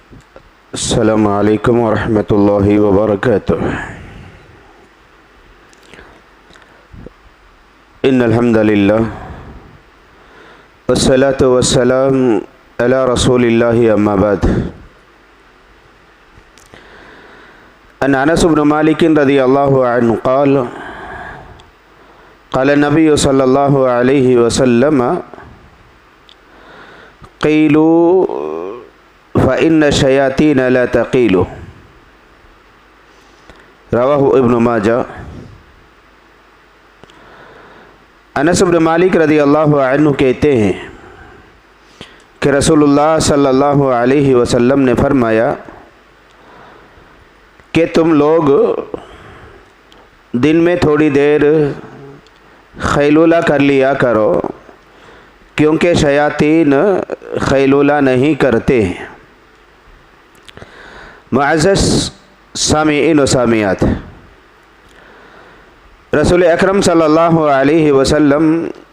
السلام علیکم ورحمۃ اللہ وبرکاتہ۔ ان الحمد للہ والصلاة والسلام علی رسول اللہ اما بعد۔ ان انس بن مالک رضی اللہ عنہ قال قال النبی صلی اللہ علیہ وسلم قیلوا فإن الشیاطین لا تقیل، رواہ ابن ماجہ۔ انس بن مالک رضی اللہ عنہ کہتے ہیں کہ رسول اللہ صلی اللہ علیہ وسلم نے فرمایا کہ تم لوگ دن میں تھوڑی دیر خیلولہ کر لیا کرو، کیونکہ شیاطین خیلولہ نہیں کرتے ہیں۔ معزز سامعین و سامعات، رسول اکرم صلی اللہ علیہ وسلم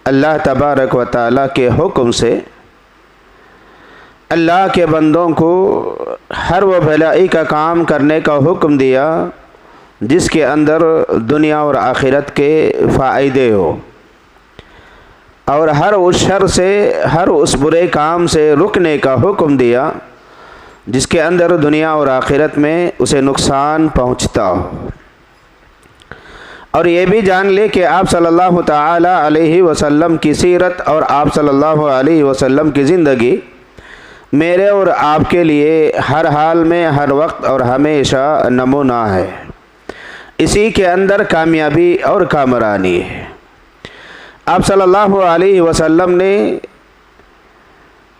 اللہ تبارک و تعالیٰ کے حکم سے اللہ کے بندوں کو ہر وہ بھلائی کا کام کرنے کا حکم دیا جس کے اندر دنیا اور آخرت کے فائدے ہو، اور ہر اس شر سے، ہر اس برے کام سے رکنے کا حکم دیا جس کے اندر دنیا اور آخرت میں اسے نقصان پہنچتا ہو۔ اور یہ بھی جان لے کہ آپ صلی اللہ تعالی علیہ وسلم کی سیرت اور آپ صلی اللہ علیہ وسلم کی زندگی میرے اور آپ کے لیے ہر حال میں، ہر وقت اور ہمیشہ نمونہ ہے۔ اسی کے اندر کامیابی اور کامرانی ہے۔ آپ صلی اللہ علیہ وسلم نے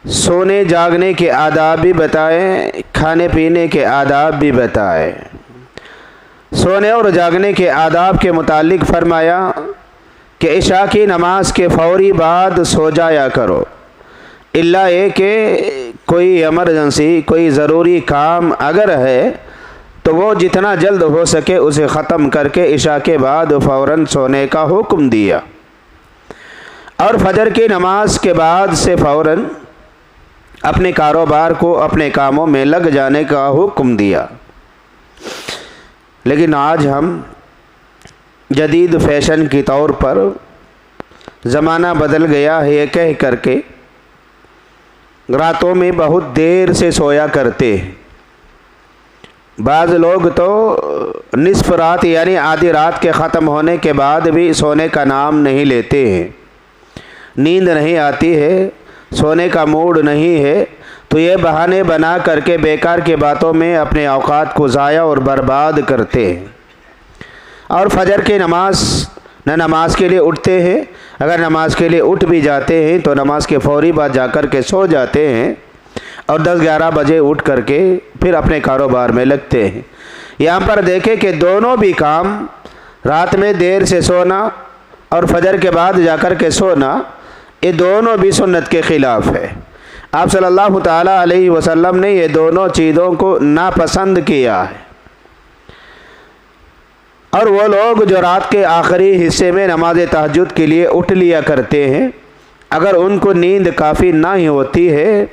سونے جاگنے کے آداب بھی بتائے، کھانے پینے کے آداب بھی بتائے۔ سونے اور جاگنے کے آداب کے متعلق فرمایا کہ عشاء کی نماز کے فوری بعد سو جایا کرو، الا یہ کہ کوئی ایمرجنسی، کوئی ضروری کام اگر ہے تو وہ جتنا جلد ہو سکے اسے ختم کر کے عشاء کے بعد فوراً سونے کا حکم دیا، اور فجر کی نماز کے بعد سے فوراً اپنے کاروبار کو، اپنے کاموں میں لگ جانے کا حکم دیا۔ لیکن آج ہم جدید فیشن کی طور پر زمانہ بدل گیا ہے یہ کہہ کر کے راتوں میں بہت دیر سے سویا کرتے ہیں۔ بعض لوگ تو نصف رات یعنی آدھی رات کے ختم ہونے کے بعد بھی سونے کا نام نہیں لیتے ہیں۔ نیند نہیں آتی ہے، سونے کا موڈ نہیں ہے، تو یہ بہانے بنا کر کے بیکار کی باتوں میں اپنے اوقات کو ضائع اور برباد کرتے ہیں، اور فجر کی نماز نہ نماز کے لیے اٹھتے ہیں، اگر نماز کے لیے اٹھ بھی جاتے ہیں تو نماز کے فوری بعد جا کر کے سو جاتے ہیں، اور 10-11 بجے اٹھ کر کے پھر اپنے کاروبار میں لگتے ہیں۔ یہاں پر دیکھیں کہ دونوں بھی کام، رات میں دیر سے سونا اور فجر کے بعد جا کر کے سونا، یہ دونوں بھی سنت کے خلاف ہے۔ آپ صلی اللہ تعالی علیہ وسلم نے یہ دونوں چیزوں کو ناپسند کیا ہے۔ اور وہ لوگ جو رات کے آخری حصے میں نماز تہجد کے لیے اٹھ لیا کرتے ہیں، اگر ان کو نیند کافی نہ ہی ہوتی ہے،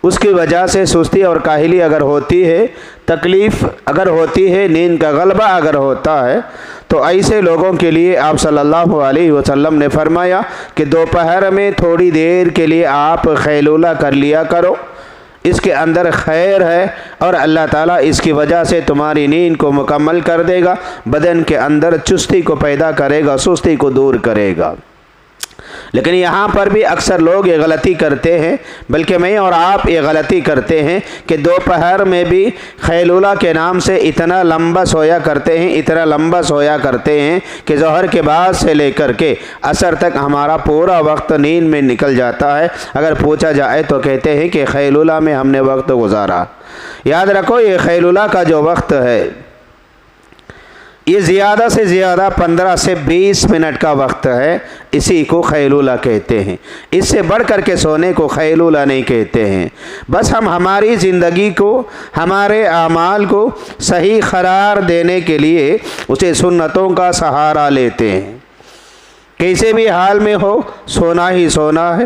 اس کی وجہ سے سستی اور کاہلی اگر ہوتی ہے، تکلیف اگر ہوتی ہے، نیند کا غلبہ اگر ہوتا ہے، تو ایسے لوگوں کے لیے آپ صلی اللہ علیہ وسلم نے فرمایا کہ دوپہر میں تھوڑی دیر کے لیے آپ خیلولہ کر لیا کرو، اس کے اندر خیر ہے، اور اللہ تعالیٰ اس کی وجہ سے تمہاری نیند کو مکمل کر دے گا، بدن کے اندر چستی کو پیدا کرے گا، سستی کو دور کرے گا۔ لیکن یہاں پر بھی اکثر لوگ یہ غلطی کرتے ہیں، بلکہ میں اور آپ یہ غلطی کرتے ہیں کہ دوپہر میں بھی خیلولہ کے نام سے اتنا لمبا سویا کرتے ہیں، اتنا لمبا سویا کرتے ہیں کہ ظہر کے بعد سے لے کر کے عصر تک ہمارا پورا وقت نیند میں نکل جاتا ہے۔ اگر پوچھا جائے تو کہتے ہیں کہ خیلولہ میں ہم نے وقت گزارا۔ یاد رکھو، یہ خیلولہ کا جو وقت ہے یہ زیادہ سے زیادہ 15 سے 20 منٹ کا وقت ہے، اسی کو خیلولہ کہتے ہیں۔ اس سے بڑھ کر کے سونے کو خیلولہ نہیں کہتے ہیں۔ بس ہم ہماری زندگی کو، ہمارے اعمال کو صحیح قرار دینے کے لیے اسے سنتوں کا سہارا لیتے ہیں۔ کسی بھی حال میں ہو سونا ہی سونا ہے،